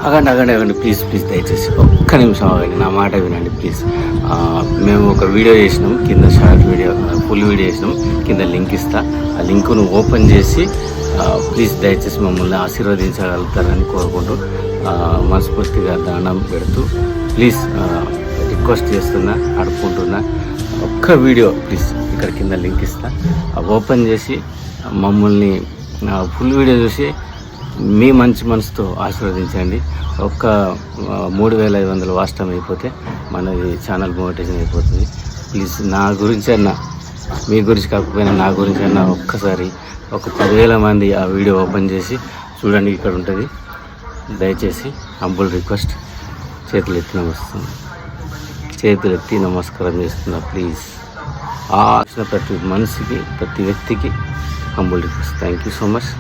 ఆగండి ప్లీజ్ దయచేసి ఒక్క నిమిషం ఆగండి, నా మాట వినండి ప్లీజ్. మేము ఒక వీడియో చేసినాం, కింద షార్ట్ వీడియో ఫుల్ వీడియో చేసినాం, కింద లింక్ ఇస్తా. ఆ లింకును ఓపెన్ చేసి ప్లీజ్ దయచేసి మమ్మల్ని ఆశీర్వదించగలుగుతారని కోరుకుంటూ మనస్ఫూర్తిగా దానం పెడుతూ ప్లీజ్ రిక్వెస్ట్ చేస్తున్నా, అడుక్కుంటున్నా. ఒక్క వీడియో ప్లీజ్ ఇక్కడ కింద లింక్ ఇస్తా, ఓపెన్ చేసి మమ్మల్ని ఫుల్ వీడియో చూసి మీ మంచి మనసుతో ఆశీర్వదించండి. ఒక్క 3500 వాచ్ టైం అయిపోతే మనది ఛానల్ మోనిటైజేషన్ అయిపోతుంది. ప్లీజ్ నా గురించి అన్నా, మీ గురించి కాకపోయినా నా గురించి అన్నా ఒక్కసారి ఒక 10,000 మంది ఆ వీడియో ఓపెన్ చేసి చూడండి, ఇక్కడ ఉంటుంది. దయచేసి హంబుల్ రిక్వెస్ట్, చేతులెత్తి నమస్కారం చేస్తున్నా. ప్లీజ్ ప్రతి మనిషికి, ప్రతి వ్యక్తికి humble request. Thank you so much.